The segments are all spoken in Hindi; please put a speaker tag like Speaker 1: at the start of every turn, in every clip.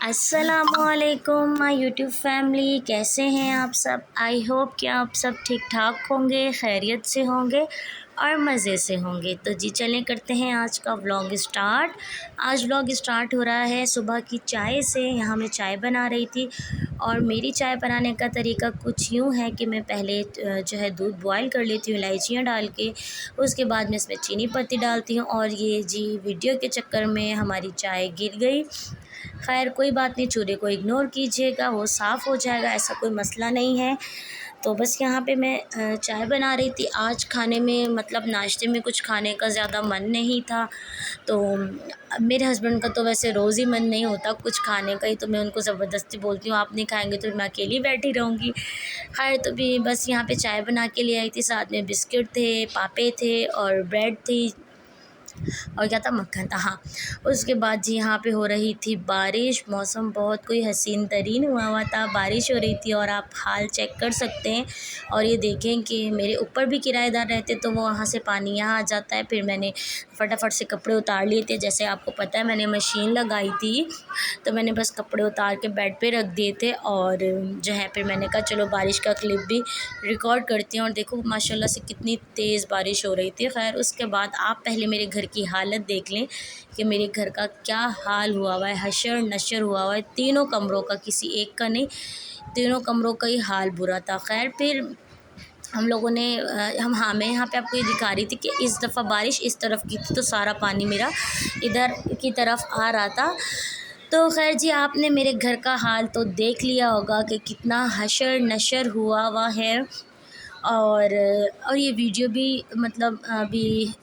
Speaker 1: अस्सलामुअलैकुम माय यूट्यूब फैमिली, कैसे हैं आप सब। आई होप कि आप सब ठीक ठाक होंगे, खैरियत से होंगे और मज़े से होंगे। तो जी चलें करते हैं आज का व्लॉग स्टार्ट। आज व्लॉग स्टार्ट हो रहा है सुबह की चाय से। यहाँ मैं चाय बना रही थी और मेरी चाय बनाने का तरीका कुछ यूँ है कि मैं पहले जो है दूध बॉयल कर लेती हूँ इलायचियाँ डाल के। उसके बाद मैं इसमें चीनी पत्ती डालती हूँ और ये जी वीडियो के चक्कर में हमारी चाय गिर गई। खैर कोई बात नहीं, चूल्हे को इग्नोर कीजिएगा, वो साफ़ हो जाएगा, ऐसा कोई मसला नहीं है। तो बस यहाँ पे मैं चाय बना रही थी। आज खाने में मतलब नाश्ते में कुछ खाने का ज़्यादा मन नहीं था। तो मेरे हस्बैंड का तो वैसे रोज़ ही मन नहीं होता कुछ खाने का ही, तो मैं उनको ज़बरदस्ती बोलती हूँ आप नहीं खाएंगे तो मैं अकेली बैठी रहूँगी। खैर तो भी बस यहाँ पे चाय बना के ले आई थी, साथ में बिस्किट थे, पापे थे और ब्रेड थी और क्या था, मक्खन था। हाँ, उसके बाद जी यहाँ पे हो रही थी बारिश। मौसम बहुत कोई हसीन तरीन हुआ था, बारिश हो रही थी और आप हाल चेक कर सकते हैं। और ये देखें कि मेरे ऊपर भी किराएदार रहते तो वो वहाँ से पानी यहाँ आ जाता है। फिर मैंने फटाफट से कपड़े उतार लिए थे। जैसे आपको पता है मैंने मशीन लगाई थी, तो मैंने बस कपड़े उतार के बेड पे रख दिए थे और जो है फिर मैंने कहा चलो बारिश का क्लिप भी रिकॉर्ड करती हूँ। और देखो माशाल्लाह से कितनी तेज़ बारिश हो रही थी। खैर उसके बाद आप पहले मेरे घर की हालत देख लें कि मेरे घर का क्या हाल हुआ हुआ है, हशर नशर हुआ हुआ है। तीनों कमरों का, किसी एक का नहीं, तीनों कमरों का ही हाल बुरा था। खैर फिर हम लोगों ने मैं यहाँ पे आपको ये दिखा रही थी कि इस दफ़ा बारिश इस तरफ की थी तो सारा पानी मेरा इधर की तरफ आ रहा था। तो खैर जी आपने मेरे घर का हाल तो देख लिया होगा कि कितना हशर नशर हुआ हुआ है। और ये वीडियो भी मतलब अभी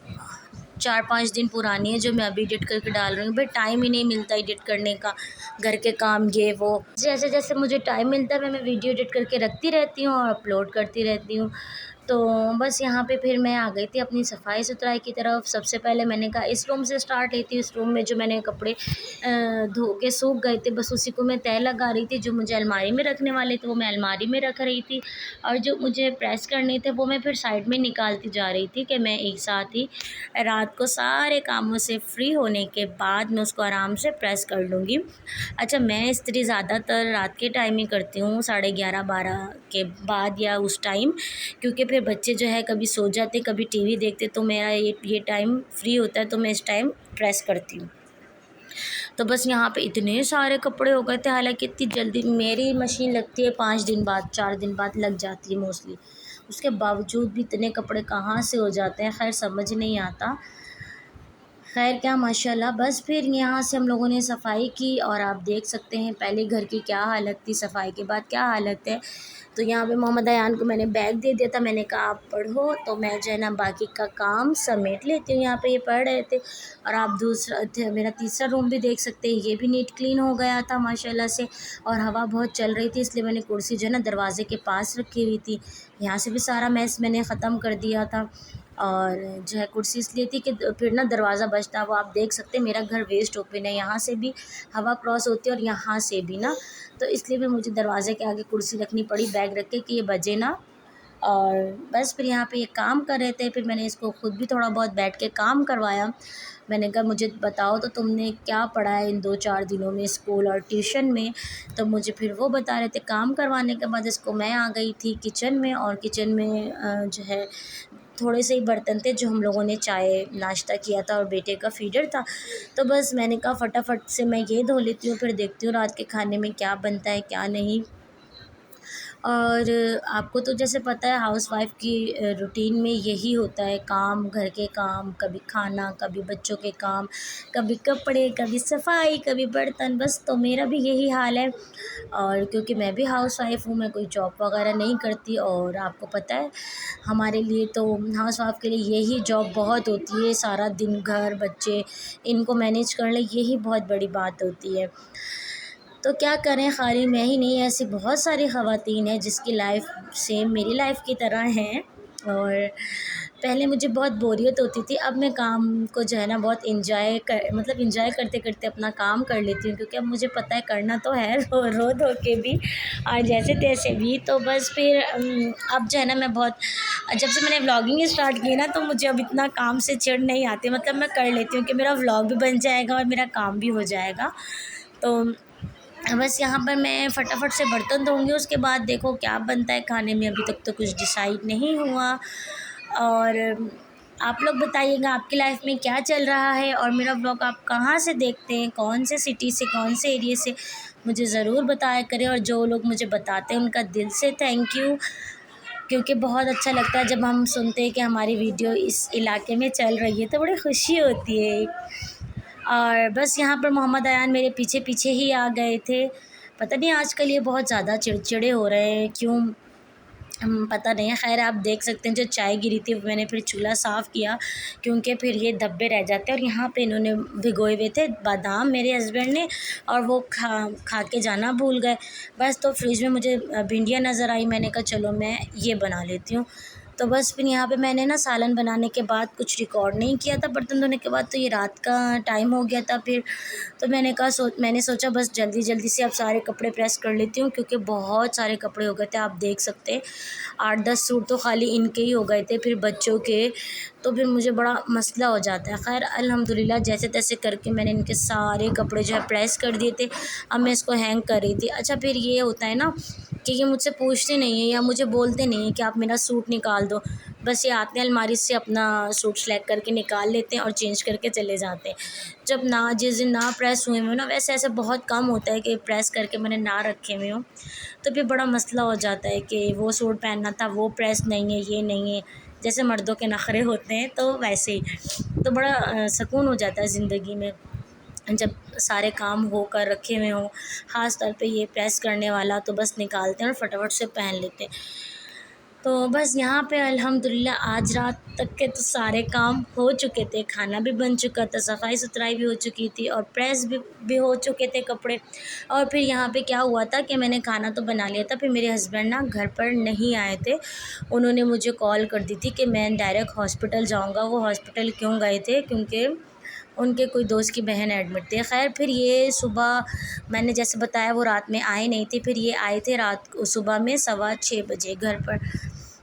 Speaker 1: 4-5 दिन पुरानी है जो मैं अभी एडिट करके डाल रही हूँ। बट टाइम ही नहीं मिलता एडिट करने का, घर के काम ये वो, जैसे जैसे मुझे टाइम मिलता है मैं वीडियो एडिट करके रखती रहती हूँ और अपलोड करती रहती हूँ। तो बस यहाँ पे फिर मैं आ गई थी अपनी सफाई सुथराई की तरफ। सबसे पहले मैंने कहा इस रूम से स्टार्ट की थी। इस रूम में जो मैंने कपड़े धो के सूख गए थे बस उसी को मैं तह लगा रही थी। जो मुझे अलमारी में रखने वाले थे वो मैं अलमारी में रख रही थी और जो मुझे प्रेस करने थे वो मैं फिर साइड में निकालती जा रही थी कि मैं एक साथ ही रात को सारे कामों से फ्री होने के बाद मैं उसको आराम से प्रेस कर लूँगी। अच्छा, मैं इस्त्री ज़्यादातर रात के टाइम ही करती हूँ, 11:30-12 के बाद या उस टाइम, क्योंकि फिर बच्चे जो है कभी सो जाते कभी टीवी देखते तो मेरा ये टाइम फ्री होता है तो मैं इस टाइम प्रेस करती हूँ। तो बस यहाँ पे इतने सारे कपड़े हो गए थे। हालांकि इतनी जल्दी मेरी मशीन लगती है 5 दिन बाद 4 दिन बाद लग जाती है मोस्टली, उसके बावजूद भी इतने कपड़े कहाँ से हो जाते हैं, खैर समझ नहीं आता। खैर क्या माशाल्लाह। बस फिर यहाँ से हम लोगों ने सफाई की और आप देख सकते हैं पहले घर की क्या हालत थी, सफाई के बाद क्या हालत है। तो यहाँ पे मोहम्मद अयान को मैंने बैग दे दिया था, मैंने कहा आप पढ़ो तो मैं जो है ना बाकी का काम समेट लेती हूँ। यहाँ पे ये पढ़ रहे थे और आप मेरा तीसरा रूम भी देख सकते हैं, ये भी नीट क्लीन हो गया था माशाल्लाह से। और हवा बहुत चल रही थी इसलिए मैंने कुर्सी जो है ना दरवाज़े के पास रखी हुई थी। यहाँ से भी सारा मैस मैंने ख़त्म कर दिया था और जो है कुर्सी इसलिए थी कि फिर ना दरवाज़ा बचता, वो आप देख सकते हैं मेरा घर वेस्ट ओपन है, यहाँ से भी हवा क्रॉस होती है और यहाँ से भी ना, तो इसलिए भी मुझे दरवाज़े के आगे कुर्सी रखनी पड़ी बैग रख के कि ये बजे ना। और बस फिर यहाँ पे ये काम कर रहे थे, फिर मैंने इसको ख़ुद भी थोड़ा बहुत बैठ के काम करवाया। मैंने कहा मुझे बताओ तो तुमने क्या पढ़ा है इन 2-4 दिनों में स्कूल और ट्यूशन में। तो मुझे फिर वो बता रहे थे। काम करवाने के बाद इसको मैं आ गई थी किचन में और किचन में जो है थोड़े से ही बर्तन थे जो हम लोगों ने चाय नाश्ता किया था और बेटे का फीडर था। तो बस मैंने कहा फटाफट से मैं ये धो लेती हूँ, फिर देखती हूँ रात के खाने में क्या बनता है क्या नहीं। और आपको तो जैसे पता है हाउसवाइफ़ की रूटीन में यही होता है, काम, घर के काम, कभी खाना, कभी बच्चों के काम, कभी कपड़े, कभी सफाई, कभी बर्तन, बस तो मेरा भी यही हाल है। और क्योंकि मैं भी हाउसवाइफ़ हूँ, मैं कोई जॉब वगैरह नहीं करती और आपको पता है हमारे लिए तो हाउसवाइफ़ के लिए यही जॉब बहुत होती है। सारा दिन घर बच्चे इनको मैनेज कर लें यही बहुत बड़ी बात होती है। तो क्या करें, खाली मैं ही नहीं, ऐसी बहुत सारी ख़वातीन हैं जिसकी लाइफ़ सेम मेरी लाइफ़ की तरह है। और पहले मुझे बहुत बोरियत होती थी, अब मैं काम को जो है ना बहुत एंजॉय करते करते अपना काम कर लेती हूँ, क्योंकि अब मुझे पता है करना तो है रो धो के भी और जैसे तैसे भी। तो बस फिर अब जो है ना मैं बहुत, जब से मैंने व्लॉगिंग स्टार्ट की ना तो मुझे अब इतना काम से चिढ़ नहीं आती, मतलब मैं कर लेती हूँ कि मेरा व्लॉग भी बन जाएगा और मेरा काम भी हो जाएगा। तो बस यहाँ पर मैं फटाफट से बर्तन धोऊंगी, उसके बाद देखो क्या बनता है खाने में, अभी तक तो कुछ डिसाइड नहीं हुआ। और आप लोग बताइएगा आपकी लाइफ में क्या चल रहा है, और मेरा ब्लॉग आप कहाँ से देखते हैं, कौन से सिटी से, कौन से एरिया से, मुझे ज़रूर बताया करें। और जो लोग मुझे बताते हैं उनका दिल से थैंक यू, क्योंकि बहुत अच्छा लगता है जब हम सुनते हैं कि हमारी वीडियो इस इलाके में चल रही है, तो बड़ी खुशी होती है। और बस यहाँ पर मोहम्मद अयान मेरे पीछे पीछे ही आ गए थे। पता नहीं आजकल ये बहुत ज़्यादा चिड़चिड़े हो रहे हैं क्यों, पता नहीं है। खैर आप देख सकते हैं जो चाय गिरी थी मैंने फिर चूल्हा साफ़ किया, क्योंकि फिर ये धब्बे रह जाते हैं। और यहाँ पे इन्होंने भिगोए हुए थे बादाम मेरे हस्बैंड ने, और वो खा के जाना भूल गए। बस तो फ्रिज में मुझे भिंडियाँ नज़र आई, मैंने कहा चलो मैं ये बना लेती हूँ। तो बस फिर यहाँ पे मैंने ना सालन बनाने के बाद कुछ रिकॉर्ड नहीं किया था बर्तन धोने के बाद, तो ये रात का टाइम हो गया था फिर। तो मैंने सोचा बस जल्दी जल्दी से अब सारे कपड़े प्रेस कर लेती हूँ, क्योंकि बहुत सारे कपड़े हो गए थे। आप देख सकते हैं 8-10 सूट तो खाली इनके ही हो गए थे, फिर बच्चों के, तो फिर मुझे बड़ा मसला हो जाता है। खैर अल्हम्दुलिल्लाह जैसे तैसे करके मैंने इनके सारे कपड़े जो है प्रेस कर दिए थे। अब मैं इसको हैंग कर रही थी। अच्छा फिर ये होता है ना कि ये मुझसे पूछते नहीं हैं या मुझे बोलते नहीं हैं कि आप मेरा सूट निकाल दो, बस ये आते हैं अलमारी से अपना सूट सेलेक्ट करके निकाल लेते हैं और चेंज करके चले जाते हैं। जब ना जिस दिन ना प्रेस हुए हुए ना, वैसे ऐसे बहुत कम होता है कि प्रेस करके मैंने ना रखे हुए हों, तो फिर बड़ा मसला हो जाता है कि वो सूट पहनना था वो प्रेस नहीं है, ये नहीं है। जैसे मर्दों के नखरे होते हैं तो वैसे ही, तो बड़ा सुकून हो जाता है ज़िंदगी में जब सारे काम हो कर रखे हुए हों। ख़ास तौर पे ये प्रेस करने वाला तो बस निकालते हैं और फटाफट से पहन लेते हैं। तो बस यहाँ पे अल्हम्दुलिल्लाह आज रात तक के तो सारे काम हो चुके थे, खाना भी बन चुका था, सफाई सुथराई भी हो चुकी थी, और प्रेस भी हो चुके थे कपड़े। और फिर यहाँ पे क्या हुआ था कि मैंने खाना तो बना लिया था, फिर मेरे हस्बैंड ना घर पर नहीं आए थे। उन्होंने मुझे कॉल कर दी थी कि मैं डायरेक्ट हॉस्पिटल जाऊँगा। वो हॉस्पिटल क्यों गए थे, क्योंकि उनके कोई दोस्त की बहन एडमिट थी। ख़ैर फिर ये सुबह मैंने जैसे बताया वो रात में आए नहीं थे, फिर ये आए थे सुबह में 6:15 बजे घर पर।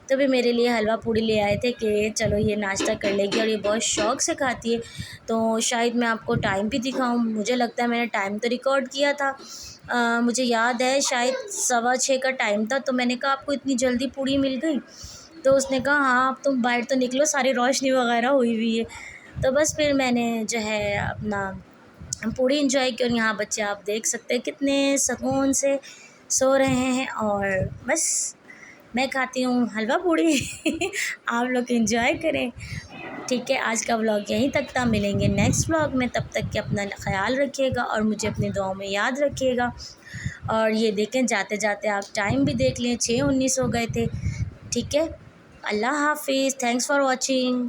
Speaker 1: तो भी मेरे लिए हलवा पूड़ी ले आए थे कि चलो ये नाश्ता कर लेगी, और ये बहुत शौक़ से खाती है। तो शायद मैं आपको टाइम भी दिखाऊं, मुझे लगता है मैंने टाइम तो रिकॉर्ड किया था। मुझे याद है शायद 6:15 का टाइम था। तो मैंने कहा आपको इतनी जल्दी पूड़ी मिल गई? तो उसने कहा हाँ अब तुम बाहर तो निकलो, सारी रोशनी वगैरह हुई हुई है। तो बस फिर मैंने जो है अपना पूड़ी इंजॉय की, और यहाँ बच्चे आप देख सकते हैं कितने सुकून से सो रहे हैं। और बस मैं खाती हूँ हलवा पूड़ी आप लोग एंजॉय करें। ठीक है, आज का व्लॉग यहीं तक था, मिलेंगे नेक्स्ट व्लॉग में। तब तक के अपना ख्याल रखिएगा और मुझे अपनी दुआओं में याद रखिएगा। और ये देखें जाते जाते आप टाइम भी देख लें, 6:19 हो गए थे। ठीक है, अल्लाह हाफिज़, थैंक्स फॉर वॉचिंग।